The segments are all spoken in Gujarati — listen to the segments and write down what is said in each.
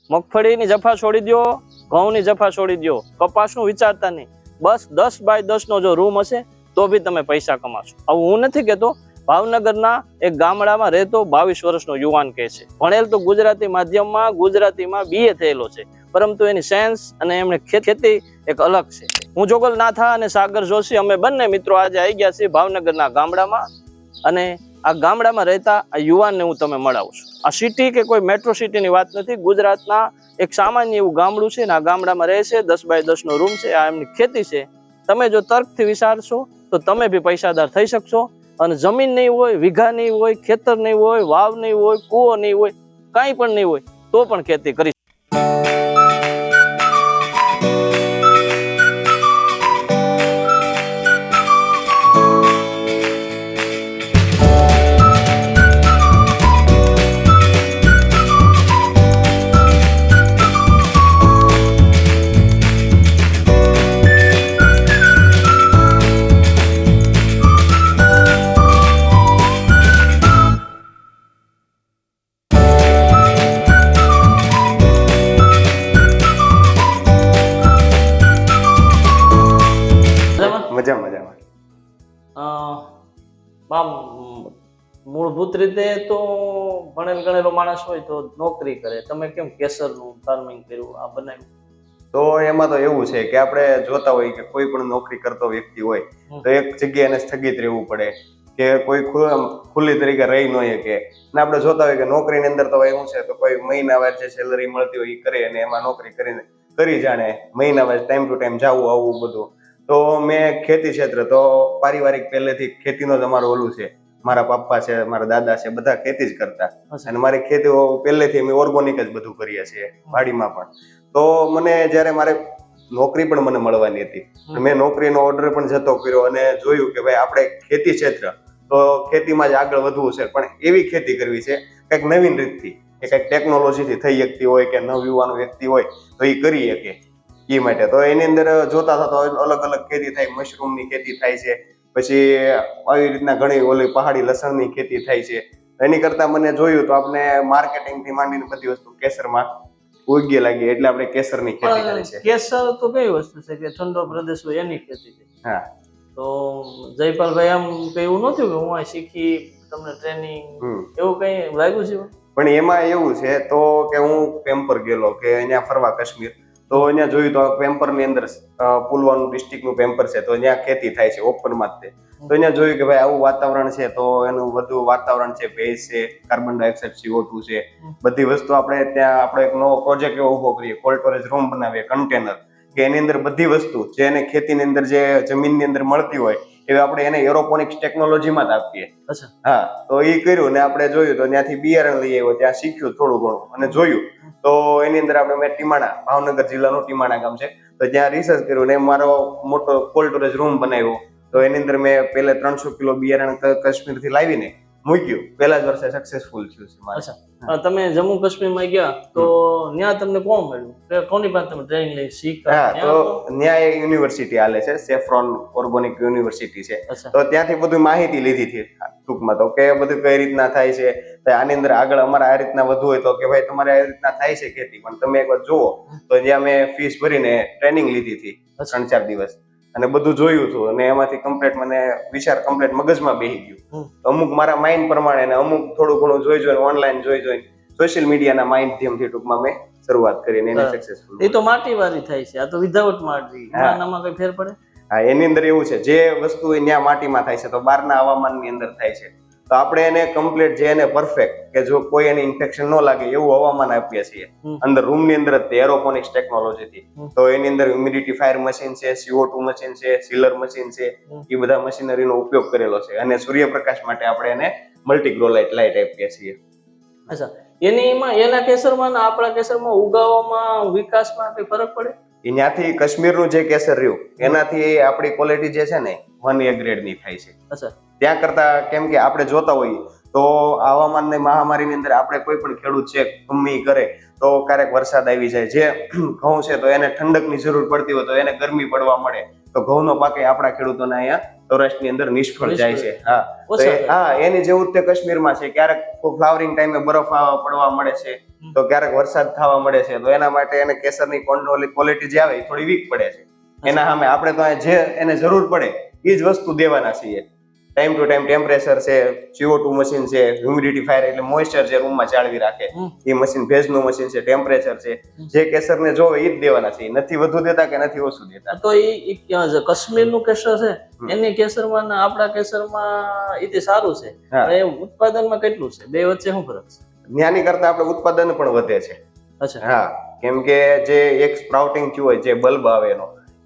મગફળીની જફા છોડી દો, ઘઉંની જફા છોડી દો, કપાસનું વિચારતા નહીં. બસ 10 બાય 10 નો જો રૂમ હશે તો બી તમે પૈસા કમાશો. આવું હું નથી કહેતો, ભાવનગરના એક ગામડામાં રહેતો 22 વર્ષનો યુવાન કહે છે. ભણેલ તો ગુજરાતી માધ્યમમાં, ગુજરાતીમાં BA થયેલો છે, પરંતુ એની સેન્સ અને એમણે ખેતી એક અલગ છે. હું જોગલ નાથા અને સાગર જોશી અમે બંને મિત્રો આજે આવી ગયા છીએ ભાવનગરના ગામડામાં, અને આ ગામડામાં રહેતા આ યુવાનને હું તમે મળાવું છું. આ સિટી કે કોઈ મેટ્રો સિટીની વાત નથી, ગુજરાતના એક સામાન્ય એવું ગામડું છે ને આ ગામડામાં રહે છે. 10 બાય 10 નો રૂમ છે, આ એમની ખેતી છે. તમે જો તર્કથી વિચારશો તો તમે બી પૈસાદાર થઈ શકશો. અને જમીન નહીં હોય, વીઘા નહીં હોય, ખેતર નહીં હોય, વાવ નહીં હોય, કૂવો નહીં હોય, કાંઈ પણ નહીં હોય તો પણ ખેતી કરી. મૂળભૂત રીતે તો ભણેલ ગણેલો માણસ હોય તો નોકરી કરે. તમે કેમ કેસરનું ફાર્મિંગ કર્યું, આ બનાવ્યું? તો એમાં તો એવું છે કે આપણે જોતા હોય કે કોઈ પણ નોકરી કરતો વ્યક્તિ હોય તો એક જગ્યાએ એને સ્થગિત રહેવું પડે કે કોઈ ખુલ્લી તરીકે રહી ન શકે. અને આપણે જોતા હોય કે નોકરીની અંદર તો એવું છે તો કોઈ મહિનાવાર જે સેલરી મળતી હોય એ કરે અને એમાં નોકરી કરીને કરી જાણે મહિનાવાર ટાઈમ ટુ ટાઈમ જવું આવવું બધું. તો મેં ખેતી ક્ષેત્ર તો પારિવારિક પહેલેથી ખેતીનો જ અમારો ઓલું છે. મારા પપ્પા છે, મારા દાદા છે, બધા ખેતી જ કરતા. અને મારી ખેતી પહેલેથી અમે ઓર્ગોનિક જ બધું કરીએ છીએ, વાડીમાં પણ. તો મને જયારે મારે નોકરી પણ મને મળવાની હતી, મેં નોકરીનો ઓર્ડર પણ જતો કર્યો અને જોયું કે ભાઈ આપણે ખેતી ક્ષેત્ર તો ખેતીમાં જ આગળ વધવું છે, પણ એવી ખેતી કરવી છે કંઈક નવીન રીતથી, કે કંઈક ટેકનોલોજીથી થઈ શકતી હોય કે નવયુવાન વ્યક્તિ હોય તો એ કરી શકે. એ માટે તો એની અંદર જોતા થતા અલગ અલગ ખેતી થાય, મશરૂમની ખેતી થાય છે, પછી આવી રીતના ઘણી ઓલી પહાડી લસણની ખેતી થાય છે. એની કરતા મને જોયું તો આપણે માર્કેટિંગથી માંડીને બધી વસ્તુ કેસરમાં ઉગી લાગી, એટલે આપણે કેસરની ખેતી કરી છે. કેસર તો કઈ વસ્તુ છે કે ઠંડો પ્રદેશ હોય એની ખેતી છે? હા. તો જયપાલભાઈ આમ કઈ એવું નતું કે હું આ શીખી તમને ટ્રેનિંગ એવું કઈ લાગ્યું છે? પણ એમાં એવું છે તો કે હું પેમ્પર ગયેલો કે અહીંયા ફરવા કાશ્મીર, તો અહીંયા જોયું તો પેમ્પરની અંદર પુલવાનું ડિસ્ટ્રિક્ટનું પેમ્પર છે, તો અહીંયા ખેતી થાય છે ઓપનમાં જ. તો અહીંયા જોયું કે ભાઈ આવું વાતાવરણ છે તો એનું બધું વાતાવરણ છે, ભેજ છે, કાર્બન ડાયોક્સાઇડ CO2 છે, બધી વસ્તુ આપણે ત્યાં આપણે એક નવો પ્રોજેક્ટ એવો ઉભો કરીએ, કોલ્ડ સ્ટોરેજ રૂમ બનાવીએ, કન્ટેનર, કે એની અંદર બધી વસ્તુ જે એને ખેતીની અંદર જે જમીનની અંદર મળતી હોય એ આપણે એને એરોપોનિક્સ ટેકનોલોજીમાં જ આપીએ. હા, તો એ કર્યું ને આપણે જોયું તો ત્યાંથી બિયારણ લઈ આવ્યો, ત્યાં શીખ્યું થોડું ઘણું અને જોયું તો એની અંદર આપણે મેં ટીમાણા, ભાવનગર જિલ્લાનું ટીમાણા ગામ છે, તો ત્યાં રિસર્ચ કર્યું ને મારો મોટો કોલ્ડ સ્ટોરેજ રૂમ બનાવ્યો. તો એની અંદર મેં પહેલા 300 કિલો બિયારણ કાશ્મીરથી લાવીને મૂક્યું. પહેલા જ વર્ષે સક્સેસફુલ થયું છે મારે. તમે જમ્મુ કાશ્મીરમાં ગયા તો ત્યાં તમને કોણ મળ્યું? કોની પાસે તમે ટ્રેનિંગ લઈ શીખ્યા? હા, તો ત્યાં એક યુનિવર્સિટી હાલે છે, સેફ્રોન ઓર્ગોનિક યુનિવર્સિટી છે. તો ત્યાંથી બધું માહિતી લીધી હતી ટૂંકમાં, તો કે બધું કઈ રીતના થાય છે, આની અંદર આગળ અમારે આ રીતના વધુ હોય તો કે ભાઈ તમારે આ રીતના થાય છે ખેતી, પણ તમે એકવાર જુઓ. તો જ્યાં મેં ફીસ ભરીને ટ્રેનિંગ લીધી હતી 3-4 દિવસ અને બધું જોયું હતું, અને એમાંથી કમ્પ્લીટ મને વિચાર કમ્પ્લીટ મગજમાં બેસી ગયું. અમુક મારા માઇન્ડ પ્રમાણે ને અમુક થોડું ઘણું જોઈને ઓનલાઈન જોઈને સોશિયલ મીડિયાના માધ્યમથી ટૂંકમાં મેં શરૂઆત કરીને એને સક્સેસફુલ. એ તો માટી વાળી થાય છે, આ તો વિધાઉટ માટી. આનામાં કઈ ફેર પડે? હા, એની અંદર એવું છે જે વસ્તુ ત્યાં માટીમાં થાય છે તો બહારના હવામાનની અંદર થાય છે. તો આપણે એને કમ્પ્લીટ જે એને પરફેક્ટ કે જો કોઈ એને ઇન્ફેક્શન ન લાગે એવું હવામાન આપીએ છીએ અંદર રૂમની અંદર જ એરોપોનિક્સ ટેકનોલોજીથી. તો એની અંદર હ્યુમિડિફાયર મશીન છે, CO2 મશીન છે, સીલર મશીન છે, એ બધા મશીનરીનો ઉપયોગ કરેલો છે. અને સૂર્યપ્રકાશ માટે આપણે એને મલ્ટીગ્રો લાઇટ આપીએ છીએ. અચ્છા, એના કેસરમાં આપણા કેસરમાં ઉગાવવામાં વિકાસમાં કઈ ફરક પડે? ત્યાંથી કાશ્મીરનું જે કેસર રહ્યું એનાથી આપણી ક્વોલિટી જે છે ને 1A ગ્રેડની થાય છે. અચ્છા, ત્યાં કરતા કેમ કે આપણે જોતા હોઈએ તો હવામાનની મહામારીની અંદર આપણે કોઈ પણ ખેડૂત છે ગમે કરે તો ક્યારેક વરસાદ આવી જાય, જે ઘઉં છે તો એને ઠંડકની જરૂર પડતી હોય તો એને ગરમી પડવા મળે, તો ઘઉંનો પાક આપણા ખેડૂતોને અહીંયા સૌરાષ્ટ્રની અંદર નિષ્ફળ જાય છે. હા તો ઓછા થાય. હા એની જેવું જ તે કાશ્મીરમાં છે. ક્યારેક ફ્લાવરિંગ ટાઈમે બરફ પડવા મળે છે, તો ક્યારેક વરસાદ થવા મળે છે. તો એના માટે એને કેસરની ક્વોલિટી જે આવે એ થોડી વીક પડે છે. એના સામે આપણે તો જે એને જરૂર પડે એ જ વસ્તુ દેવાના છીએ. ટાઈમ ટુ ટાઈમ ટેમ્પરેચર છે, CO2 મશીન છે, હ્યુમિડિફાયર એટલે મોઇસ્ચર જે રૂમમાં જાળવી રાખે એ મશીન, ભેજનું મશીન છે, ટેમ્પરેચર છે, જે કેસરને જોવે એ જ દેવાના છે. નથી વધુ દેતા કે નથી ઓછું દેતા. તો એ કાશ્મીરનું કેસર છે એની કેસરમાં ને આપણા કેસરમાં એ સારું છે. હા. પણ એ ઉત્પાદનમાં કેટલું છે? બે વચ્ચે શું ફરક છે? ત્યાંની કરતા આપણે ઉત્પાદન પણ વધે છે. અચ્છા. હા, કેમ કે જે એક સ્પ્રાઉટિંગ થયું હોય, જે બલ્બ આવે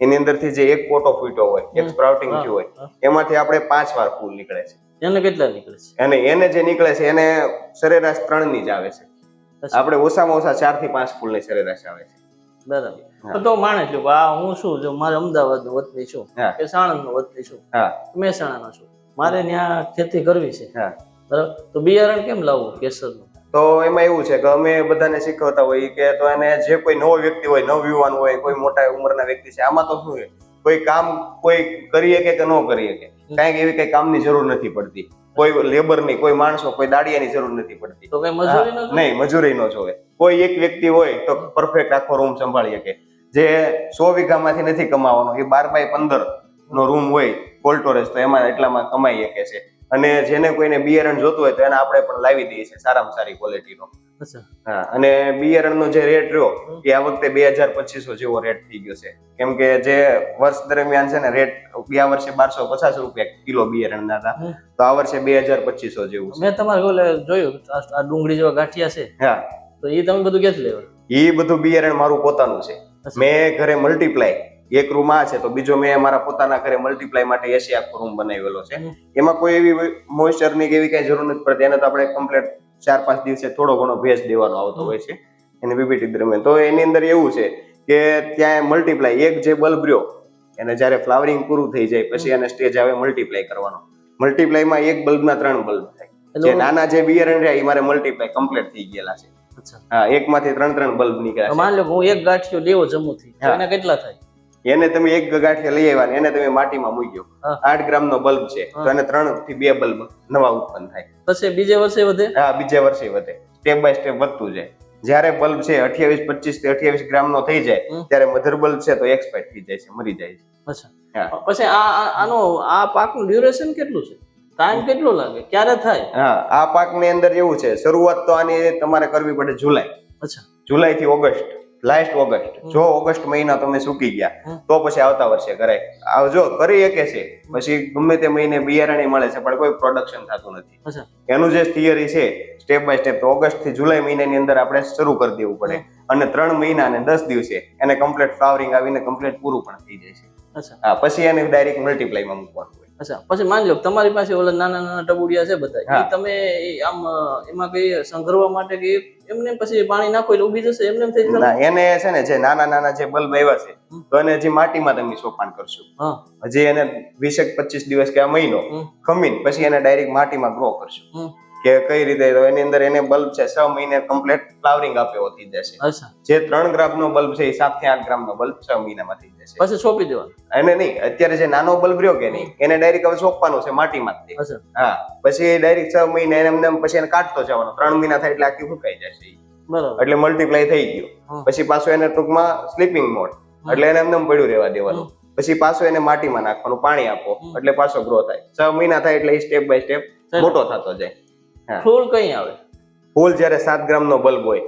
એની અંદરથી જે એક પોટો ફૂટ્યો હોય, એક સ્પ્રાઉટિંગ થયું હોય, એમાંથી આપણે 5 વાર ફૂલ નીકળે છે. એને કેટલા નીકળે છે? અને એને જે નીકળે છે એને સરેરાશ 3 ની જ આવે છે. અચ્છા. આપણે ઓછામાં ઓછા 4 થી 5 ફૂલની સરેરાશ આવે છે. બરાબર. તો માણે છું હું શું જો મારે અમદાવાદનો વતની છું હા. કે સાણંદનો વતની છું, હા મહેસાણાનો છું, મારે ત્યાં ખેતી કરવી છે, હા. બરાબર, તો બિયારણ કેમ લાવવું કેસરનું? તો એમાં એવું છે કે અમે બધાને શીખવતા હોઈએ કે તો એને જે કોઈ નવો વ્યક્તિ હોય, નવયુવાન હોય, કોઈ મોટા ઉંમરના વ્યક્તિ છે, આમાં તો શું છે, કોઈ કામ કોઈ કરી શકે કે ન કરી શકે, કાંઈક એવી કઈ કામની જરૂર નથી પડતી. કોઈ લેબરની, કોઈ માણસો, કોઈ દાડિયાની જરૂર નથી પડતી. તો કઈ મજૂરી ન નહીં, મજૂરી ન જોવે. કોઈ એક વ્યક્તિ હોય તો પરફેક્ટ આખો રૂમ સંભાળી શકે. જે 100 વીઘામાંથી નથી કમાવાનો, એ 12 બાય 15 નો રૂમ હોય કોલ્ટોરેજ, તો એમાં એટલામાં કમાઈ શકે છે. અને જેને કોઈને બિયારણ જોતું હોય તો એને આપણે પણ લાવી દઈએ છીએ સારામાં સારી ક્વોલિટીનો. અચ્છા. હા, અને બિયારણનો જે રેટ રહ્યો એ આ વખતે 2250 જેવો રેટ થઈ ગયો છે. કેમ કે જે વર્ષ દરમિયાન છે ને રેટ ગયા વર્ષે 1250 રૂપિયા કિલો બિયારણના હતા, તો આ વર્ષે 2250 જેવું છે. મેં તમારે ઓલે જોયું આ ડુંગળી જેવા ગાંઠિયા છે, હા, તો એ તમે બધું ક્યાંથી લેવા? એ બધું બિયારણ મારું પોતાનું છે. મેં ઘરે મલ્ટીપ્લાય, એક રૂમ આ છે, તો બીજો મેં મારા પોતાના ઘરે મલ્ટીપ્લાય માટે એસી આખો રૂમ બનાવેલો છે. એમાં કોઈ એવી મોઇસ્ચરની કે એવી કઈ જરૂર નથી પડતી. એને તો આપણે કમ્પ્લીટ 4-5 દિવસે થોડો ઘણો ભેજ દેવાનો આવતો હોય છે એની બીબીટી દરમિયાન. તો એની અંદર એવું છે કે ત્યાં મલ્ટીપ્લાય, એક જે બલ્બ રહ્યો એને જયારે ફ્લાવરિંગ પૂરું થઈ જાય પછી એને સ્ટેજ આવે મલ્ટીપ્લાય કરવાનો. મલ્ટીપ્લાયમાં એક બલ્બના 3 બલ્બ થાય. જે નાના જે બિયારણ રહ્યા એ મારે મલ્ટીપ્લાય કમ્પ્લીટ થઈ ગયેલા છે. હા, એકમાંથી 3 બલ્બ નીકળ્યા છે. માન લો હું એક ગાંઠિયો લેવો જમ્મુથી, તો એને કેટલા થાય? એને તમે એક ગાંઠિયા લઈ આવ્યા, એને તમે માટીમાં મૂક્યો, 8 ગ્રામનો બલ્બ છે, તો એને 3 થી 2 બલ્બ નવા ઉત્પન્ન થાય. પછી બીજે વર્ષે વધે? હા, બીજે વર્ષે વધે. સ્ટેપ બાય સ્ટેપ વધતું જાય. જયારે બલ્બ છે 28-25 થી 28 ગ્રામનો થઈ જાય ત્યારે મધર બલ્બ છે તો એક્સપાયર થઈ જાય છે, મરી જાય છે. અચ્છા. પછી આ પાકનું ડ્યુરેશન કેટલું છે? ટાઈમ કેટલો લાગે? ક્યારે થાય? હા, આ પાકની અંદર એવું છે, શરૂઆત તો આની તમારે કરવી પડે જુલાઈ. અચ્છા. જુલાઈ થી ઓગસ્ટ, લાસ્ટ ઓગસ્ટ. જો ઓગસ્ટ મહિના તમે સૂકી ગયા તો પછી આવતા વર્ષે કરાય. આવજો કરી શકે છે. પછી ગમે તે મહિને બિયારણ મળે છે પણ કોઈ પ્રોડક્શન થતું નથી. એનું જે થિયરી છે સ્ટેપ બાય સ્ટેપ, તો ઓગસ્ટ થી જુલાઈ મહિનાની અંદર આપણે શરૂ કરી દેવું પડે અને 3 મહિના અને 10 દિવસે એને કમ્પ્લીટ ફ્લાવરિંગ આવીને કમ્પ્લીટ પૂરું પણ થઈ જાય છે. અચ્છા. હા, પછી એને ડાયરેક્ટ મલ્ટીપ્લાયમાં મૂકવાનું હોય. અચ્છા. પછી માની લો તમારી પાસે ઓલા નાના ટબુડિયા છે બધા, એ તમે આમ એમાં કઈ સંઘરવા માટે કે એમને પછી પાણી નાખો એટલે ઉગી જશે એમને થઈ જશે? ના, એને છે ને જે નાના જે બલ્બ આવ્યા છે તો એને હજી માટીમાં તમે સોપાન કરશો. હજી એને 20-25 દિવસ કે આ મહિનો ખમીને પછી એને ડાયરેક્ટ માટીમાં ગ્રો કરશો. કે કઈ રીતે? તો એની અંદર એને બલ્બ છે 6 મહિને કમ્પ્લીટ ફ્લાવરિંગ આપે એવો થઈ જશે. અચ્છા. જે 3 ગ્રામનો બલ્બ છે એ 7 થી 8 ગ્રામનો બલ્બ 6 મહિનામાં થઈ જશે. પછી સોંપી દેવાનું? એને નહીં, અત્યારે જે નાનો બલ્બ રહ્યો કે નહીં એને ડાયરેક્ટ હવે સોંપવાનો છે માટીમાં જ. હા, પછી ડાયરેક્ટ 6 મહિને એમને પછી એને કાઢતો જવાનો. 3 મહિના થાય એટલે આખી સુકાઈ જશે. બરાબર. એટલે મલ્ટીપ્લાય થઈ ગયો. પછી પાછું એને ટૂંકમાં સ્લીપિંગ મોડ, એટલે એને એમને પડ્યું રહેવા દેવાનું. પછી પાછું એને માટીમાં નાખવાનું, પાણી આપો એટલે પાછો ગ્રો થાય. 6 મહિના થાય એટલે સ્ટેપ બાય સ્ટેપ મોટો થતો જાય. ફૂલ કઈ આવે? ફૂલ જયારે 7 ગ્રામનો બલ્બ હોય,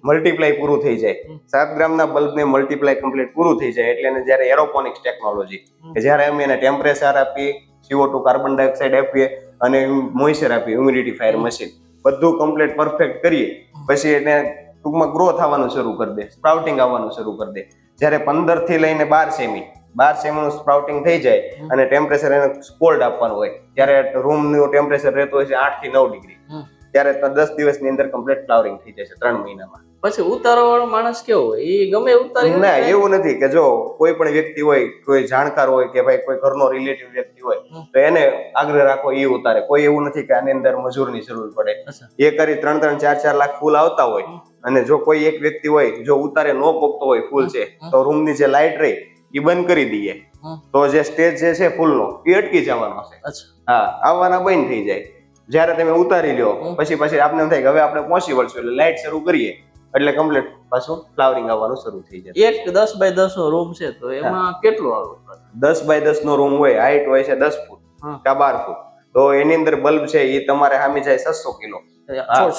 મલ્ટીપ્લાય પૂરું થઈ જાય, 7 ગ્રામના બલ્બને મલ્ટીપ્લાય કમ્પ્લીટ પૂરું થઈ જાય એટલે એને જયારે એરોપોનિક્સ ટેકનોલોજી, કે જયારે અમે એને ટેમ્પરેચર આપીએ, CO2 કાર્બન ડાયોક્સાઇડ આપીએ અને મોઇસ્ચર આપીએ, હ્યુમિડિફાયર મશીન બધું કમ્પ્લીટ પરફેક્ટ કરીએ પછી એને ટૂંકમાં ગ્રો થવાનું શરૂ કરી દે, સ્પ્રાઉટિંગ આવવાનું શરૂ કરી દે. જયારે 15 થી લઈને 12 સેમીનું સ્પ્રાઉટિંગ થઈ જાય અને ટેમ્પરેચર એને કોલ્ડ આપવાનું હોય, ત્યારે રૂમનું ટેમ્પરેચર રહેતું હોય છે 8 થી 9 ડિગ્રી, ત્યારે 10 દિવસની અંદર કમ્પ્લીટ ફ્લાવરિંગ થઈ જશે 3 મહિનામાં. પછી ઉતારવા વાળો માણસ કેવો હોય? એ ગમે ઉતારી? ના, એવું નથી. કે જો કોઈ પણ વ્યક્તિ હોય, કોઈ જાણકાર હોય કે ભાઈ કોઈ ઘરનો રિલેટિવ વ્યક્તિ હોય તો એને આગ્રહ રાખો એ ઉતારે. કોઈ એવું નથી કે આની અંદર મજૂરની જરૂર પડે. એ કરી 3-3, 4-4 લાખ ફૂલ આવતા હોય અને જો કોઈ એક વ્યક્તિ હોય જો ઉતારે ન પોકતો હોય ફૂલ છે તો રૂમની જે લાઇટ રહી એ બંધ કરી દઈએ તો જે સ્ટેજ જે છે ફૂલનો એ અટકી જવાનો છે. અચ્છા. હા, આવવાના બંધ થઈ જાય. જ્યારે તમે ઉતારી લ્યો પછી આપણે એમ થાય કે હવે આપણે પહોંચી વળશું એટલે લાઇટ શરૂ કરીએ એટલે કમ્પ્લીટ પાછું ફ્લાવરિંગ આવવાનું શરૂ થઈ જાય. એક 10 બાય 10 નો રૂમ છે તો એમાં કેટલું આવે? 10 બાય 10 નો રૂમ હોય, હાઈટ હોય છે 10 ફૂટ કે 12 ફૂટ. તો એની અંદર બલ્બ છે એ તમારે સામે જાય 600 કિલો.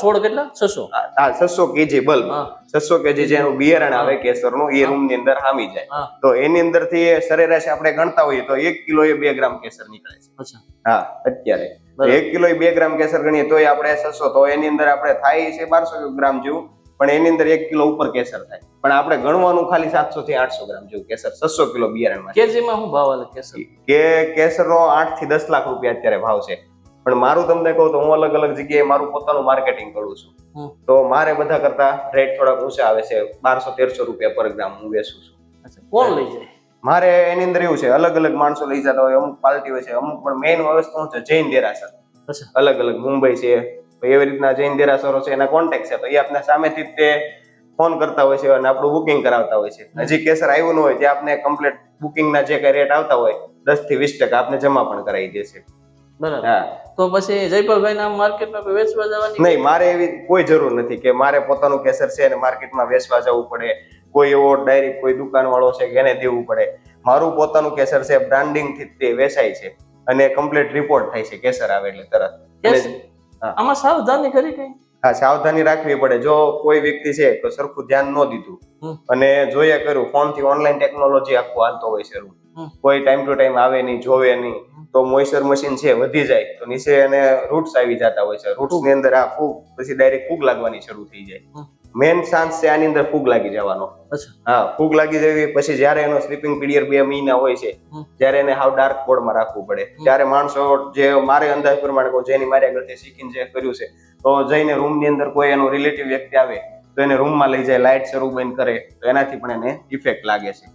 છોડ કેટલા? 600. હા, 600 કેજી બલ્બ, 600 કેજી જેનું બિયારણ આવે કેસરનું એ રૂમ ની અંદર સામી જાય. તો એની અંદર થી સરેરાશ આપણે ગણતા હોઈએ તો 1 કિલો એ 2 ગ્રામ કેસર નીકળે છે. હા, અત્યારે 1 કિલો એ 2 ગ્રામ કેસર ગણીએ તોય આપણે 600, તો એની અંદર આપણે થાય છે 1200 ગ્રામ જેવું, પણ એની અંદર 1 કિલો ઉપર કેસર થાય. પણ આપણે ગણવાનું ખાલી 700 થી 800 ગ્રામ જેવું કેસર 600 કિલો બિયારણમાં. કેજીમાં શું ભાવ આવે કેસર? કેસરનો 8 થી 10 લાખ રૂપિયા અત્યારે ભાવ છે. પણ મારું તમને કહું તો હું અલગ અલગ જગ્યાએ મારું પોતાનું માર્કેટિંગ કરું છું. તો મારે બધા કરતા રેટ થોડાક ઊંચા આવે છે. 1200-1300 રૂપિયા પર ગ્રામ હું વેચું છું. કોણ લઈ જાય? મારે એની અંદર એવું છે, અલગ અલગ માણસો લઈ જતા હોય, અમુક પાર્ટી હોય છે, અમુક પણ મેઇન વસ્તુ શું છે, જૈન દેરાસર અલગ અલગ મુંબઈ છે, એવી રીતના જૈન દેરાસરો છે, એના કોન્ટેક્ટ છે, તો એ આપણે સામેથી તે ફોન કરતા હોય છે અને આપણું બુકિંગ કરાવતા હોય છે. હજી કેસર આવ્યું ન હોય ત્યાં આપણે કમ્પ્લીટ બુકિંગના જે કઈ રેટ આવતા હોય 10 થી 20% આપણે જમા પણ કરાવી દે છે. બરાબર. તો પછી જયપાલભાઈ ના માર્કેટમાં વેચવા જવાની નહીં, મારે એવી કોઈ જરૂર નથી કે મારે પોતાનું કેસર છે અને માર્કેટમાં વેચવા જવું પડે. કોઈ એવો ડાયરેક્ટ કોઈ દુકાન વાળો છે કે એને દેવું પડે. મારું પોતાનું કેસર છે, બ્રાન્ડિંગ થી તે વેચાય છે અને કમ્પ્લીટ રિપોર્ટ થાય છે કેસર આવે એટલે તરત. આમાં સાવધાની કરી કઈ? હા, સાવધાની રાખવી પડે. જો કોઈ વ્યક્તિ છે તો સરખું ધ્યાન ન દીધું અને જોયા કર્યું, ફોન થી ઓનલાઈન ટેકનોલોજી આખું હાલતો હોય છે, કોઈ ટાઈમ ટુ ટાઈમ આવે નહીં, જોવે નહીં, તો મોઇસ્ચર મશીન છે વધી જાય તો નીચે એને રૂટ્સ આવી જતા હોય છે. રૂટ્સ ની અંદર આ ફૂગ, પછી ડાયરેક્ટ ફૂગ લાગવાની શરૂ થઈ જાય. મેન ચાન્સ છે આની અંદર ફૂગ લાગી જવાનો. હા, ફૂગ લાગી જવી પછી જયારે એનો સ્લીપિંગ પીરિયડ 2 મહિના હોય છે, ત્યારે એને હાવ ડાર્ક બોર્ડમાં રાખવું પડે. ત્યારે માણસો જે મારે અંદાજ પ્રમાણે કહું, જેની મારી આગળથી શીખીને જે કર્યું છે, તો જઈને રૂમ ની અંદર કોઈ એનો રિલેટિવ વ્યક્તિ આવે તો એને રૂમમાં લઈ જાય, લાઇટ શરૂ બંધ કરે તો એનાથી પણ એને ઇફેક્ટ લાગે છે.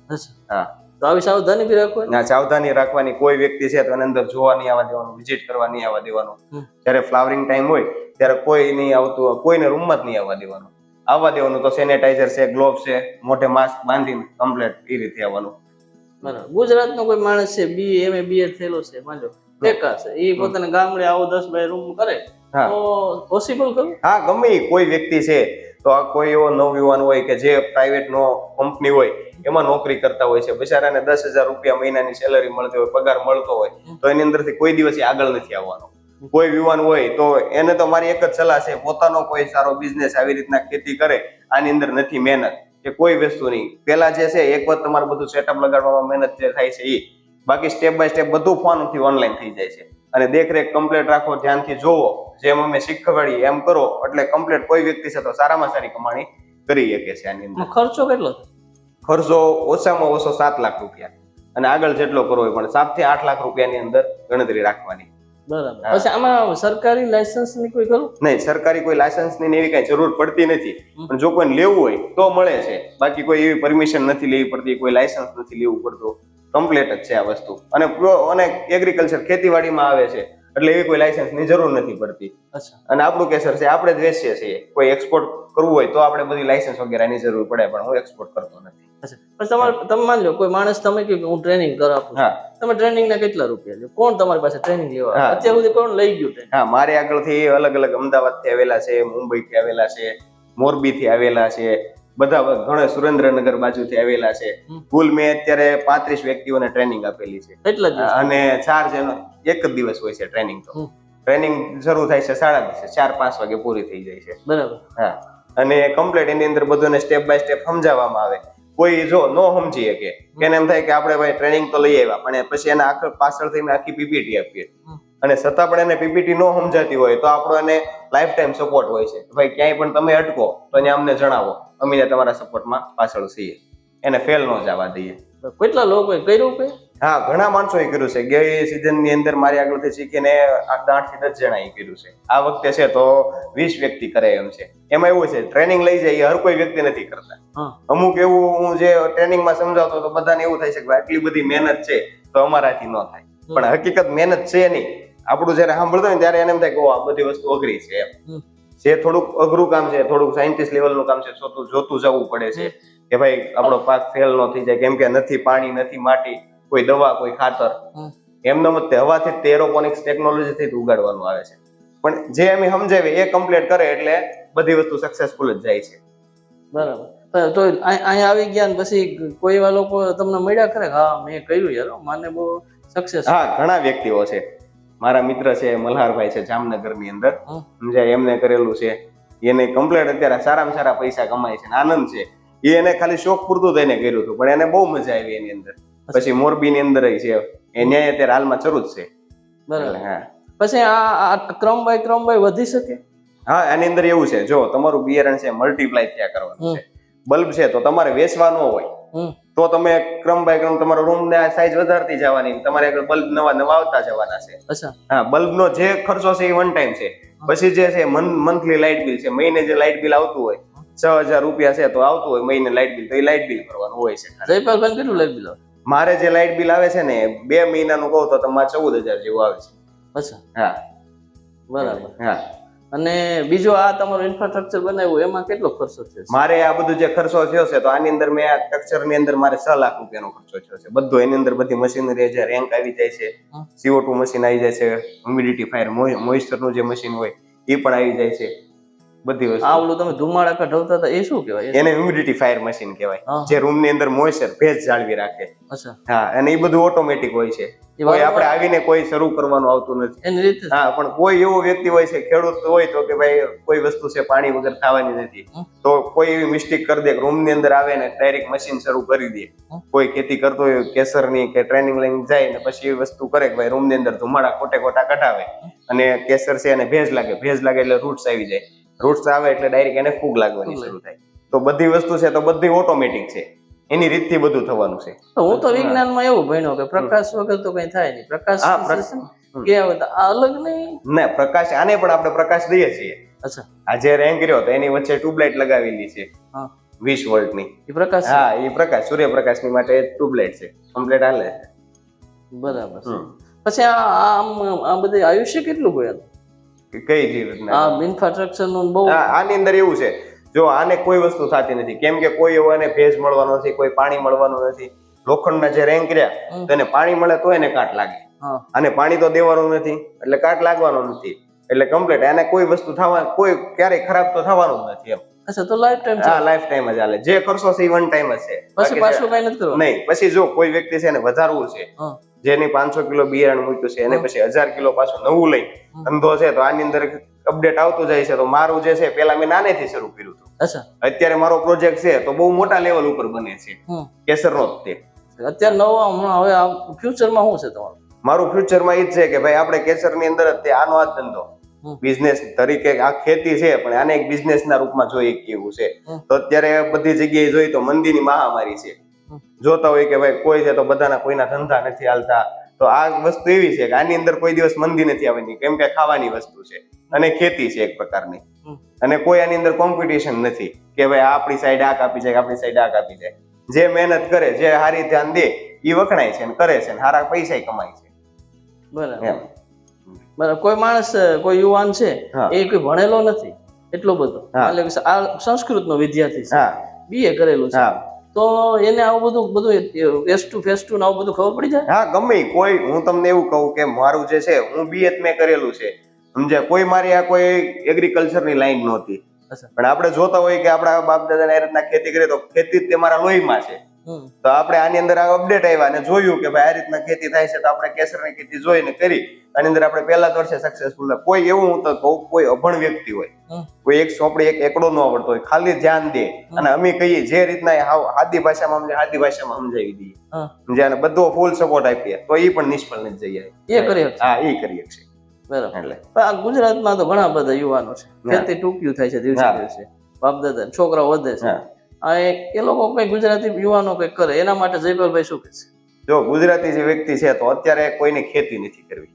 હા, તો આવી સાવધાની બી રાખવાની. ના, સાવધાની રાખવાની. કોઈ વ્યક્તિ છે તો એની અંદર જોવા નહીં આવવા દેવાનું, વિઝિટ કરવા નહીં આવવા દેવાનું. જ્યારે ફ્લાવરિંગ ટાઈમ હોય ત્યારે કોઈ નહીં આવતું, કોઈને રૂમમાં જ નહીં આવવા દેવાનું. આવવા દેવાનું તો સેનેટાઈઝર છે, ગ્લોવ્સ છે, મોઢે માસ્ક બાંધીને કમ્પ્લીટ એ રીતે આવવાનું. બરાબર. ગુજરાતનો કોઈ માણસ છે BA BA થયેલો છે, માનો ટેકા છે, એ પોતાના ગામડે આવો 10 બાય રૂમ કરે તો પોસિબલ કરું? હા, ગમે કોઈ વ્યક્તિ છે તો આ કોઈ એવો નવયુવાન હોય કે જે પ્રાઇવેટ નો કંપની હોય એમાં નોકરી કરતા હોય છે, બિચારાને 10,000 રૂપિયા મહિનાની સેલરી મળતી હોય, પગાર મળતો હોય, તો એની અંદરથી કોઈ દિવસ આગળ નથી આવવાનો. કોઈ યુવાન હોય તો એને તો મારી એક જ સલાહ છે, પોતાનો કોઈ સારો બિઝનેસ આવી રીતના ખેતી કરે, આની અંદર નથી મહેનત કે કોઈ વસ્તુ નહીં. પેલા જે છે એક વાર તમારું બધું સેટઅપ લગાડવામાં મહેનત જે થાય છે એ, બાકી સ્ટેપ બાય સ્ટેપ બધું ફોનથી ઓનલાઈન થઈ જાય છે. અને દેખરેખ કમ્પ્લીટ રાખો, ધ્યાનથી જોવો, જેમ અમે શીખવાડીએ એમ કરો, એટલે કમ્પ્લીટ કોઈ વ્યક્તિ છે તો સારામાં સારી કમાણી કરી શકે છે. આની અંદર ખર્ચો કેટલો? ખર્ચો ઓછામાં ઓછો 7 લાખ રૂપિયા અને આગળ જેટલો કરવો હોય પણ 7 થી 8 લાખ રૂપિયાની અંદર ગણતરી રાખવાની. બરાબર. પછી આમાં સરકારી લાયસન્સ ની કોઈ કરું? નહીં, સરકારી કોઈ લાયસન્સ ની એવી કઈ જરૂર પડતી નથી, પણ જો કોઈને લેવું હોય તો મળે છે. બાકી કોઈ એવી પરમિશન નથી લેવી પડતી, કોઈ લાયસન્સ નથી લેવું પડતું, કમ્પ્લીટ જ છે આ વસ્તુ. અને એગ્રીકલ્ચર ખેતીવાડીમાં આવે છે એટલે એવી કોઈ લાયસન્સ ની જરૂર નથી પડતી. અને આપણું કેસર છે આપણે જ વેચીએ છીએ. કોઈ એક્સપોર્ટ કરવું હોય તો આપણે બધી લાયસન્સ વગેરેની જરૂર પડે, પણ હું એક્સપોર્ટ કરતો નથી. તમે માન લો કોઈ માણસ તમે કહ્યું કે હું ટ્રેનિંગ કરાવું, તમે ટ્રેનિંગ ના કેટલા રૂપિયા લો? કોણ તમારી પાસે ટ્રેનિંગ લેવા અત્યાર સુધી કોણ લઈ ગયું? હા, મારી આગળથી અલગ અલગ અમદાવાદ થી આવેલા છે, મુંબઈ થી આવેલા છે, મોરબી થી આવેલા છે, બધા ઘણા સુરેન્દ્રનગર બાજુથી આવેલા છે. કુલ મેં અત્યારે 35 વ્યક્તિઓને ટ્રેનિંગ આપેલી છે. અને 4 જણ એક જ દિવસ હોય છે ટ્રેનિંગ. તો ટ્રેનિંગ શરૂ થાય છે 10:30, 4-5 વાગે પૂરી થઈ જાય છે. બરાબર. હા, અને કમ્પ્લીટ એની અંદર બધું સ્ટેપ બાય સ્ટેપ સમજાવવામાં આવે. કોઈ જો ન સમજી શકે, એને એમ થાય કે આપણે ભાઈ ટ્રેનિંગ તો લઈ આવ્યા, પણ પછી એના પાછળથી આખી પીપીટી આપીએ અને છતાં પણ એને પીપીટી ન સમજાતી હોય તો આપણો એને લાઈફ ટાઈમ સપોર્ટ હોય છે. ભાઈ ક્યાંય પણ તમે અટકો તો એને અમને જણાવો, અમે તમારા સપોર્ટમાં પાછળ છીએ, એને ફેલ ન જવા દઈએ. કેટલા લોકો કર્યું કે? હા, ઘણા માણસોએ કર્યું છે. ગઈ સિઝન ની અંદર મારી આગળથી શીખીને 8 થી 10 જણાએ કર્યું છે. આ વખતે છે તો 20 વ્યક્તિ કરે એમ છે. એમાં એવું છે, ટ્રેનિંગ લઈ જાય હર કોઈ વ્યક્તિ નથી કરતા. અમુક એવું હું જે ટ્રેનિંગમાં સમજાવતો તો બધાને એવું થાય છે કે આટલી બધી મહેનત છે તો અમારાથી ન થાય, પણ હકીકત મહેનત છે નહીં. આપણું જયારે સાંભળતો હોય ત્યારે એને એમ થાય કે આ બધી વસ્તુ અઘરી છે એમ. જે થોડુંક અઘરું કામ છે, થોડુંક સાયન્ટિસ્ટ લેવલનું કામ છે, જોતું જવું પડે છે. કે ભાઈ આપણો પાક ફેલ ન થઈ જાય, કેમ કે નથી પાણી, નથી માટી, કોઈ દવા, કોઈ ખાતર. એમનો મત હવાથી જ એરોપોનિક્સ ટેકનોલોજી થી ઉગાડવાનું આવે છે. પણ જે અમે સમજાવી એ કમ્પ્લીટ કરે એટલે બધી વસ્તુ સક્સેસફુલ જ જાય છે. બરાબર. તો અહીંયા આવી ગયા ને પછી કોઈ એવા લોકો તમને મળ્યા ખરે? હા, મેં કર્યું યાર, મને બહુ સક્સેસ. હા, ઘણા વ્યક્તિઓ છે. મારા મિત્ર છે મલ્હારભાઈ છે જામનગર ની અંદર, સમજાય, એમને કરેલું છે. એને કમ્પ્લીટ અત્યારે સારામાં સારા પૈસા કમાય છે, આનંદ છે. એને ખાલી શોખ પૂરતું થઈને કર્યું હતું, પણ એને બહુ મજા આવી એની અંદર. પછી મોરબી ની અંદર છે, એ ન્યાય અત્યારે હાલમાં શરૂ જ છે. બરાબર. હા, પછી આ ક્રમ બાય વધી શકે. હા, આની અંદર એવું છે, જો તમારું બિયારણ છે મલ્ટીપ્લાય થયા કરવાનું છે. બલ્બ છે તો તમારે વેચવા ન હોય તો તમે ક્રમ બાય ક્રમ તમારો રૂમ ને સાઈઝ વધારતી જવાની, તમારે આગળ બલ્બ નવા આવતા જવાના છે. અચ્છા. હા, બલ્બ નો જે ખર્ચો છે એ વન ટાઈમ છે. પછી જે છે મંથલી લાઇટ બિલ છે, મહિને જે લાઇટ બિલ આવતું હોય 6,000 રૂપિયા છે તો આવતું હોય મહિને લાઇટ બિલ, તો એ લાઇટ બિલ ભરવાનું હોય છે. જયપાલભાઈ કેટલું લાઇટ બિલ આવે? મારે જે લાઇટ બિલ આવે છે ને 2 મહિનાનું કહું તો તમારે 14,000 જેવું આવે છે. અચ્છા. હા, બરાબર. હા. અને બીજો આ તમારું ઇન્ફ્રાસ્ટ્રક્ચર બનાવ્યું એમાં કેટલો ખર્ચો થયો? મારે આ બધું જે ખર્ચો થયો છે તો આની અંદર મેં આ સ્ટ્રક્ચર ની અંદર મારે 6 લાખ રૂપિયાનો ખર્ચો થયો છે. બધો એની અંદર બધી મશીનરી છે, રેન્ક આવી જાય છે, CO2 મશીન આવી જાય છે, હ્યુમિડિટીફાયર મોઇસ્ચર નું જે મશીન હોય એ પણ આવી જાય છે. બધી વસ્તુ. આ ઓલું તમે ધુમાડા કઢાવતા હતા એ શું કહેવાય? એને હ્યુમિડિટીફાયર મશીન કહેવાય, જે રૂમ ની અંદર મોઇસ્ચર, ભેજ જાળવી રાખે. અચ્છા. હા, અને એ બધું ઓટોમેટિક હોય છે. કોઈ આપણે આવીને કોઈ શરૂ કરવાનું આવતું નથી એની રીતે. હા, પણ કોઈ એવો વ્યક્તિ હોય છે, ખેડૂત હોય તો કે ભાઈ કોઈ વસ્તુ છે પાણી વગર થવાની નથી, તો કોઈ એવી મિસ્ટેક કરી દે, રૂમ ની અંદર આવે ને ડાયરેક્ટ મશીન શરૂ કરી દે. કોઈ ખેતી કરતો હોય કેસર ની કે ટ્રેનિંગ લઈને જાય ને પછી એ વસ્તુ કરે કે ભાઈ રૂમ ની અંદર ધુમાડા ખોટા કઢાવે અને કેસર છે અને ભેજ લાગે એટલે રૂટ્સ આવી જાય. રૂટ્સ આવે એટલે ડાયરેક્ટ એને ફૂગ લાગવાની શરૂ થાય. તો બધી વસ્તુ છે તો બધી ઓટોમેટિક છે, એની રીતથી બધું થવાનું છે. હું તો વિજ્ઞાનમાં એવું ભણ્યો કે પ્રકાશ વગર તો કઈ થાય નહીં. પ્રકાશ કે આ અલગ નહીં ના, પ્રકાશ આને પણ આપણે પ્રકાશ દઈએ છીએ. અચ્છા. આ જે રેન્ક રહ્યો તો એની વચ્ચે ટ્યુબલાઇટ લગાવેલી છે 20 વોલ્ટની. એ પ્રકાશ? હા, એ પ્રકાશ સૂર્યપ્રકાશની માટે ટ્યુબલાઇટ છે, કમ્પ્લીટ હાલે છે. બરાબર. પછી આ બધી આયુષ્ય કેટલું હોય કઈ રીતના? આ ઇન્ફ્રાસ્ટ્રક્ચર નું બહુ. આની અંદર એવું છે, જો આને કોઈ વસ્તુ થતી નથી, કેમ કે કોઈ એવો એને ભેજ મળવાનો નથી, કોઈ પાણી મળવાનું નથી. લોખંડના જે રેન્ક રહ્યા તો એને પાણી મળે તો એને કાટ લાગે, અને પાણી તો દેવાનું નથી એટલે કાટ લાગવાનો નથી. એટલે કમ્પ્લીટ આને કોઈ વસ્તુ થવા, કોઈ ક્યારેય ખરાબ તો થવાનું જ નથી એમ. અચ્છા, તો લાઈફ ટાઈમ? હા, લાઈફ ટાઈમ જ હાલે. જે ખર્ચો છે એ વન ટાઈમ જ છે, પછી પાછું કઈ નથી કરવાનું નહીં. પછી જો કોઈ વ્યક્તિ છે એને વધારવું છે, જેની 500 કિલો બિયારણ મૂક્યું છે એને પછી 1000 કિલો પાછું નવું લઈ ધંધો છે, તો આની અંદર અપડેટ આવતું જાય છે. તો મારું જે છે પેલા મેં નાનેથી શરૂ કર્યું હતું. અચ્છા. અત્યારે મારો પ્રોજેક્ટ છે તો બહુ મોટા લેવલ ઉપર બને છે, કેસરનો જ તે. અત્યારે નવા હવે ફ્યુચરમાં શું છે તમારું? મારું ફ્યુચરમાં એ જ છે કે ભાઈ આપણે કેસરની અંદર જ તે આનો આ ધંધો બિઝનેસ તરીકે, આ ખેતી છે પણ આને એક બિઝનેસ ના રૂપમાં જોઈ કેવું છે. તો અત્યારે બધી જગ્યાએ જોઈ તો મંદીની મહામારી છે. જોતા હોય કે ભાઈ કોઈ છે તો બધાના કોઈના ધંધા નથી હાલતા. તો આ વસ્તુ એવી છે કે આની અંદર કોઈ દિવસ મંદી નથી આવવાની, કેમ કે ખાવાની વસ્તુ છે અને ખેતી છે એક પ્રકારની. અને કોઈ આની અંદર કોમ્પિટિશન નથી કે ભાઈ આપણી સાઈડ આ કાપી જાય, આપણી સાઈડ આ કાપી જાય. જે મહેનત કરે, જે સારી ધ્યાન દે એ વખણાય છે, કરે છે, સારા પૈસા કમાય છે. બરાબર. બરાબર. કોઈ માણસ, કોઈ યુવાન છે એ કોઈ ભણેલો નથી એટલો બધો, આ સંસ્કૃત નો વિદ્યાર્થી છે, BA કરેલું છે, તો એને આવું બધું ફેસ ટુ આવું બધું ખબર પડી જાય? હા, ગમે કોઈ. હું તમને એવું કહું કે મારું જે છે, હું BA મેં કરેલું છે, સમજ્યા. કોઈ મારી આ કોઈ એગ્રીકલ્ચર ની લાઈન નહોતી, પણ આપણે જોતા હોય કે આપણા બાપ દાદા એ રીતના ખેતી કરે તો ખેતી જ તમારા લોહીમાં છે. તો આપણે આની અંદર આ અપડેટ આવ્યા અને જોયું કે ભાઈ આ રીતના ખેતી થાય છે, તો આપણે કેસરની ખેતી જોઈને કરી. આની અંદર આપણે પહેલા જ વર્ષે સક્સેસફુલ. કોઈ એવું હું તો કહું, કોઈ અભણ વ્યક્તિ હોય, કોઈ એક ચોપડી એક એકડો ન આવડતો હોય, ખાલી ધ્યાન દે અને અમે કહીએ જે રીતના સાદી ભાષામાં સમજાવી દઈએ, સમજ્યા, બધો ફૂલ સપોર્ટ આપીએ, તો એ પણ નિષ્ફળ નથી જઈએ. એ કરીએ. હા, એ કરીએ છે. બરાબર. આ ગુજરાતમાં તો ઘણા બધા યુવાનો છે, ખેતી ટૂંક્યું થાય છે દિવસે દિવસે, બાપ દાદા છોકરાઓ વધે છે. એ લોકો કઈ ગુજરાતી યુવાનો કઈ કરે એના માટે જયપાલભાઈ શું કહે છે? જો ગુજરાતી જે વ્યક્તિ છે તો અત્યારે કોઈને ખેતી નથી કરવી,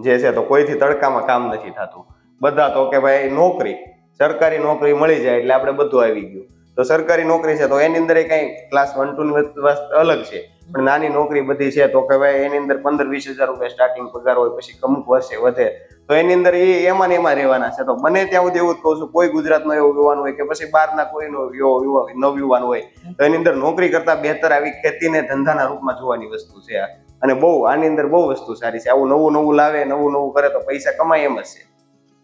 જે છે તો કોઈથી તડકામાં કામ નથી થતું. બધા તો કે ભાઈ નોકરી, સરકારી નોકરી મળી જાય એટલે આપણે બધું આવી ગયું. તો સરકારી નોકરી છે તો એની અંદર કઈ ક્લાસ 1 2 ની અલગ છે, પણ નાની નોકરી બધી છે તો કે ભાઈ એની અંદર 15-20 હજાર રૂપિયા સ્ટાર્ટિંગ પગાર હોય, પછી અમુક વર્ષે વધે તો એની અંદર એમાં ને એમાં રહેવાના છે. તો બને ત્યાં સુધી એવું જ કહું છું, કોઈ ગુજરાતનો એવો યુવાન હોય કે પછી બહારના કોઈનો નવયુવાન હોય તો એની અંદર નોકરી કરતા બહેતર આવી ખેતીને ધંધાના રૂપમાં જોવાની વસ્તુ છે આ. અને બહુ આની અંદર બહુ વસ્તુ સારી છે. આવું નવું નવું લાવે, નવું નવું કરે તો પૈસા કમાય એમ જ છે.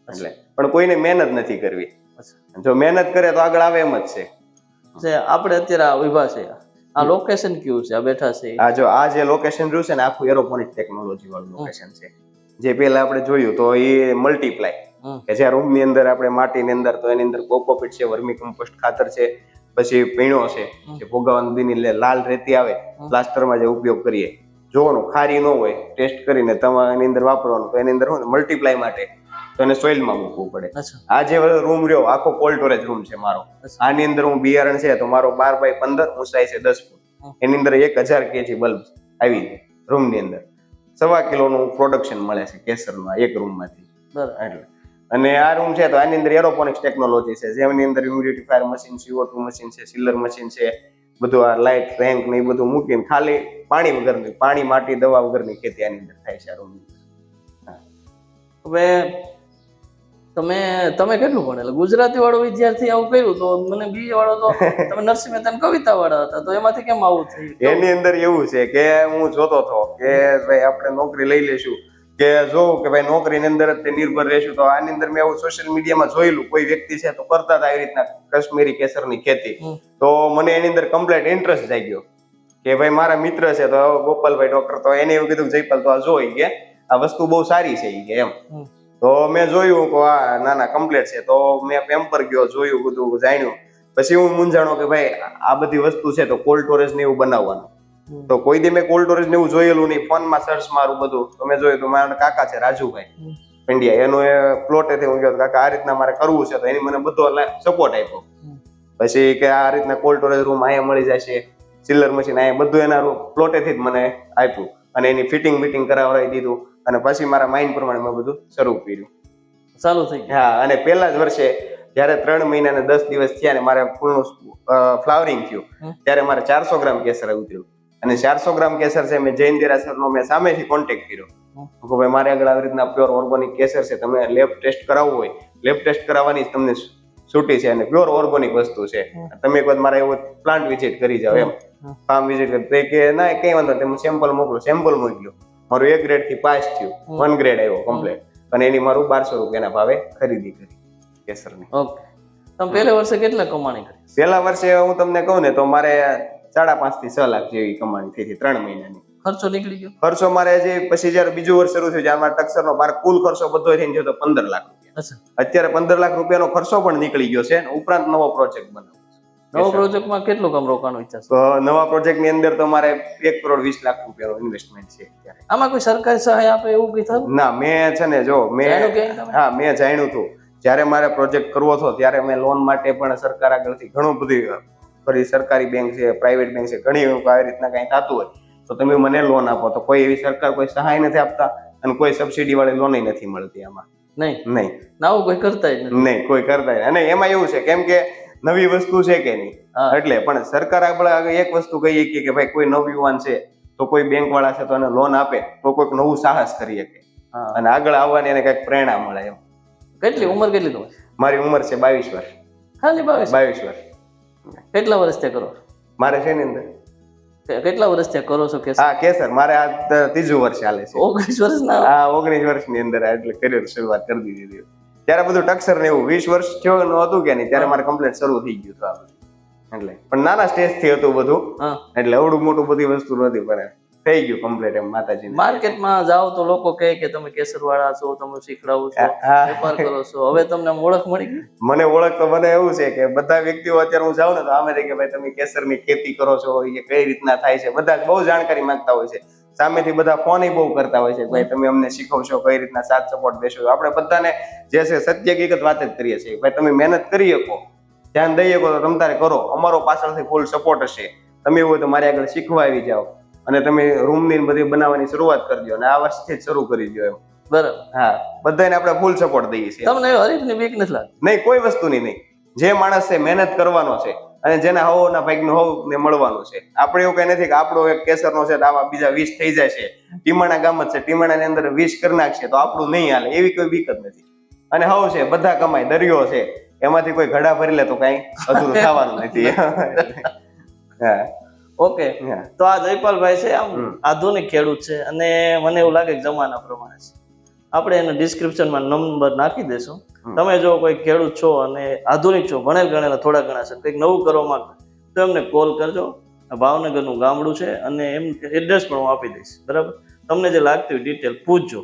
એટલે પણ કોઈને મહેનત નથી કરવી. જો મહેનત કરે તો આગળ આવે એમ જ છે. આપણે અત્યારે આ ઉભા છે, આ લોકેશન કયું છે? આ બેઠા છે આ જે લોકેશન રહ્યું છે ને, આખું એરોપોનિક ટેકનોલોજી વાળું લોકેશન છે. જે પેલા આપણે જોયું તો એ મલ્ટીપ્લાય કે જ્યાં રૂમ ની અંદર આપણે માટીની અંદર તો એની અંદર કોકોપીટ છે, વર્મી કમ્પોસ્ટ ખાતર છે, પછી પીણો છે જે ભોગાવાની લાલ રેતી આવે પ્લાસ્ટરમાં જે ઉપયોગ કરીએ, જોવાનું ખારી ન હોય, ટેસ્ટ કરીને તમારે એની અંદર વાપરવાનું. તો એની અંદર મલ્ટીપ્લાય માટે તો એને સોઇલમાં મૂકવું પડે. આ જે રૂમ રહ્યો આખો કોલ્ડ સ્ટોરેજ રૂમ છે મારો. આની અંદર હું બિયારણ છે તો મારો 12x15 ઊંચાઈ છે 10 ફૂટ. એની અંદર 1000 kg બલ્બ આવી જાય રૂમ ની અંદર. 1.25 કિલોનું પ્રોડક્શન મળે છે કેસરમાં એક રૂમ માંથી. એટલે અને આ રૂમ છે તો આની અંદર એરોપોનિક્સ ટેકનોલોજી છે, જેની અંદર હ્યુમિડિફાયર મશીન, CO2 મશીન છે, સિલર મશીન છે, બધું આ લાઇટ રેન્ક ને એ બધું મૂકીને ખાલી પાણી વગરની, પાણી માટી દવા વગરની ખેતી આની અંદર થાય છે આ રૂમ ની અંદર. હવે તમે કેટલું ભણેલા? ગુજરાતી વાળો વિદ્યાર્થી આવું કર્યું તો મને બીજી વાળો તો તમે નરસિંહ મહેતાની કવિતા વાળા હતા, તો એમાંથી કેમ આવું થયું? એની અંદર એવું છે કે હું જોતો હતો કે ભાઈ આપણે નોકરી લઈ લેશું, કે જોઉં કે ભાઈ નોકરીની અંદર જ તે નિર્ભર રહેશું. તો આની અંદર મેં એવું સોશિયલ મીડિયામાં જોયેલું, કોઈ વ્યક્તિ છે તો કરતા હતા આવી રીતના કાશ્મીરી કેસરની ખેતી. તો મને એની અંદર કમ્પ્લીટ ઇન્ટરેસ્ટ જાગ્યો કે ભાઈ મારા મિત્ર છે તો ગોપાલભાઈ ડોક્ટર, તો એને એવું કીધું જયપાલ તો આ જોઈ કે આ વસ્તુ બહુ સારી છે કે એમ. તો મેં જોયું કે આ ના કમ્પ્લીટ છે. તો મેં પેમ્પર ગયો, જોયું, બધું જાણ્યું. પછી હું મૂંઝાણો કે ભાઈ આ બધી વસ્તુ છે તો કોલ્ડ સ્ટોરેજ ને એવું બનાવવાનું. તો કોઈ દી મેં કોલ્ડ સ્ટોરેજ ને એવું જોયેલું નહીં. ફોનમાં સર્ચ મારું બધું તો મેં જોયું. તો મારા કાકા છે રાજુભાઈ પંડ્યા, એનો એ પ્લોટેથી હું ગયો કાકા આ રીતના મારે કરવું છે, તો એની મને બધો સપોર્ટ આપ્યો. પછી કે આ રીતના કોલ્ડ સ્ટોરેજ રૂમ અહીંયા મળી જશે, ચિલ્લર મશીન અહીંયા, બધું એના પ્લોટેથી જ મને આપ્યું અને એની ફિટિંગ કરાવડાવી દીધું. અને પછી મારા માઇન્ડ પ્રમાણે મેં બધું શરૂ કર્યું, ચાલુ થઈ ગયું. હા, અને પહેલા જ વર્ષે જયારે 3 મહિના ને 10 દિવસ થયા ને મારે ફૂલનું ફ્લાવરિંગ થયું, ત્યારે મારે 400 ગ્રામ કેસર ઉતર્યું. અને 400 ગ્રામ કેસર છે મેં જૈન દેરાસરનો મેં સામેથી કોન્ટેક્ટ કર્યો કે ભાઈ મારે આગળ આવી રીતના પ્યોર ઓર્ગોનિક કેસર છે, તમે લેબ ટેસ્ટ કરાવવું હોય લેબ ટેસ્ટ કરાવવાની તમને છૂટી છે અને પ્યોર ઓર્ગોનિક વસ્તુ છે, તમે એક વાર મારે એવો પ્લાન્ટ વિઝિટ કરી જાવ એમ, ફાર્મ વિઝિટ કરી. કે ના કઈ વાંધો તમે સેમ્પલ મોકલો. સેમ્પલ મોકલ્યું, મારું 1 ગ્રેડ થી પાસ થયું, 1 ગ્રેડ આવ્યો કમ્પ્લીટ. અને એની મારું 1200 રૂપિયાના ભાવે ખરીદી કરી કેસરની. ઓકે, તમે પહેલા વર્ષે કેટલા કમાણી કરી? પહેલા વર્ષે હું તમને કહું ને તો મારે 5.5 થી 6 લાખ જેવી કમાણી થઈ હતી 3 મહિનાની. ખર્ચો નીકળી ગયો? ખર્ચો મારે જે પછી જયારે બીજું વર્ષ શરૂ થયું, જયારે મારા ટક્સરનો મારો કુલ ખર્ચો બધો થઈને ગયો તો 15 લાખ રૂપિયા. અત્યારે 15 લાખ રૂપિયાનો ખર્ચો પણ નીકળી ગયો છે. ઉપરાંત નવો પ્રોજેક્ટ બનાવ્યો. નવો પ્રોજેક્ટમાં કેટલું કામ રોકાણ ઈચ્છા છે? નવા પ્રોજેક્ટ ની અંદર તો મારે 1 કરોડ 20 લાખ રૂપિયાનો ઇન્વેસ્ટમેન્ટ છે અત્યારે. આમાં કોઈ સરકારી સહાય આપે એવું કઈ થયું? ના, મેં છે ને જો મેં જાણ્યું હતું જયારે મારે પ્રોજેક્ટ કરવો હતો ત્યારે મેં લોન માટે પણ સરકાર આગળથી ઘણું બધું ફરી, સરકારી બેંક છે, પ્રાઇવેટ બેંક છે, ઘણી આવી રીતના કઈ થતું હોય તો તમે મને લોન આપો, તો કોઈ એવી સરકાર કોઈ સહાય નથી આપતા અને કોઈ સબસિડી વાળી લોન નથી મળતી આમાં. નહીં, નવું કોઈ કરતા જ નથી. નહીં, કોઈ કરતા. અને એમાં એવું છે કેમ કે નવી વસ્તુ છે કે નહીં, એટલે પણ સરકાર આપણે એક વસ્તુ કહીએ કે ભાઈ કોઈ નવયુવાન છે તો કોઈ બેંક વાળા છે તો એને લોન આપે તો કોઈક નવું સાહસ કરી શકે અને આગળ આવવાની એને કઈક પ્રેરણા મળે એમ. કેટલી ઉંમર કેટલી તમારી? મારી ઉંમર છે 22 વર્ષ. ખાલી 22 વર્ષ. કેટલા વર્ષ ત્યાં કરો? મારે છે ને અંદર કેટલા વર્ષ ત્યાં કરો છો કેસર? હા, કેસર મારે આ 3જું વર્ષ ચાલે છે. 19 વર્ષના? હા, 19 વર્ષની અંદર એટલે કરિયર શરૂઆત કરી દીધી. ત્યારે બધું ટક્સર ને એવું 20 વર્ષ થયો હતું કે નહીં ત્યારે મારે કમ્પ્લીટ શરૂ થઈ ગયું હતું આ બધું. એટલે પણ નાના સ્ટેજ થી હતું બધું, એટલે અવડું મોટું બધી વસ્તુ નહોતી, પણ થઈ ગયું કમ્પ્લીટ એમ. માતાજી માર્કેટમાં જાઓ તો લોકો કહે કે તમે કેસર વાળા છો, તમે શીખડાવો છો, વેપાર કરો છો. હવે તમને ઓળખ મળી ગઈ? મને ઓળખ તો મને એવું છે કે બધા વ્યક્તિઓ અત્યારે હું જાઉં ને તો આમે કે ભાઈ તમે કેસરની ખેતી કરો છો, એ કઈ રીતના થાય છે, બધા બહુ જાણકારી માંગતા હોય છે. સામેથી બધા ફોન બહુ કરતા હોય છે, ભાઈ તમે અમને શીખવશો, કઈ રીતના સાથ સપોર્ટ દેશો. આપણે બધાને જે છે સત્ય હકીકત વાત જ કરીએ છીએ, ભાઈ તમે મહેનત કરી શકો, ધ્યાન દઈ શકો તો તમે તારે કરો, અમારો પાછળથી ફૂલ સપોર્ટ હશે. તમે એવું હોય તો મારી આગળ શીખવા આવી જાઓ અને તમે રૂમની બધી બનાવવાની શરૂઆત કરી દો અને આ વર્ષથી જ શરૂ કરી દો એમ. બરાબર. હા, બધાને આપણે ફૂલ સપોર્ટ દઈએ છીએ. તમને હરીફની બીક નથી લાગતી? નહીં, કોઈ વસ્તુની નહીં. જે માણસ છે મહેનત કરવાનો છે અને જેના હવોના ભાગનું હવ ને મળવાનું છે. આપણે એવું કઈ નથી કે આપણો એક કેસરનો છે તો આવા બીજા 20 થઈ જાય છે. ટીમાણા ગામ જ છે, ટીમાણાની અંદર 20 કરી નાખશે તો આપણું નહીં હાલે, એવી કોઈ બીક જ નથી. અને હવ છે, બધા કમાય, દરિયો છે, એમાંથી કોઈ ઘડા ભરી લે તો કઈ અધૂરું થવાનું નથી. હા, ઓકે. તો આ જયપાલભાઈ છે આમ આધુનિક ખેડૂત છે અને મને એવું લાગે કે જમાના પ્રમાણે છે. આપણે એને ડિસ્ક્રિપ્શનમાં નંબર નાખી દેશું. તમે જો કોઈ ખેડૂત છો અને આધુનિક છો, ભણેલ ગણેલા થોડા ઘણા છે, કંઈક નવું કરવા માંગતા તો એમને કોલ કરજો. ભાવનગરનું ગામડું છે અને એમ એડ્રેસ પણ હું આપી દઈશ, બરાબર? તમને જે લાગતી હોય ડિટેલ પૂછજો.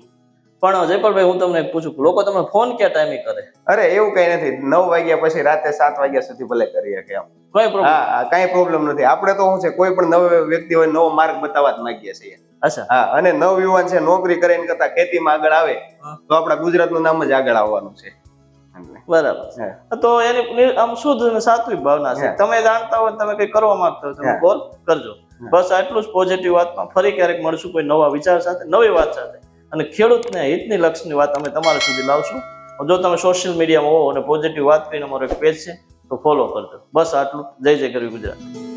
પણ જયપાલભાઈ હું તમને પૂછું, લોકો તમને ફોન ક્યાં ટાઈમે કરે? અરે એવું કઈ નથી, 9 વાગ્યા પછી રાતે 7 વાગ્યા સુધી ભલે કરી શકે એમ. કઈ પ્રોબ્લેમ? હા, કઈ પ્રોબ્લેમ નથી. આપણે તો શું છે, કોઈ પણ નવ વ્યક્તિ હોય નવો માર્ગ બતાવવા જ માંગીએ છીએ. અચ્છા. હા, અને નવ યુવાન છે નોકરી કરીને કરતા ખેતીમાં આગળ આવે તો આપણા ગુજરાતનું નામ જ આગળ આવવાનું છે. બરાબર. તો એની આમ શુદ્ધ અને સાત્વિક ભાવના છે. તમે જાણતા હોય, તમે કઈ કરવા માંગતા હોય, તમે કોલ કરજો. બસ આટલું જ પોઝિટિવ વાતમાં. ફરી ક્યારેક મળશું કોઈ નવા વિચાર સાથે, નવી વાત સાથે, અને ખેડૂતને હિતની લક્ષની વાત અમે તમારા સુધી લાવશું. જો તમે સોશિયલ મીડિયામાં હો અને પોઝિટિવ વાત કરીને અમારો એક પેજ છે તો ફોલો કરજો. બસ આટલું. જય જય ગરવી ગુજરાત.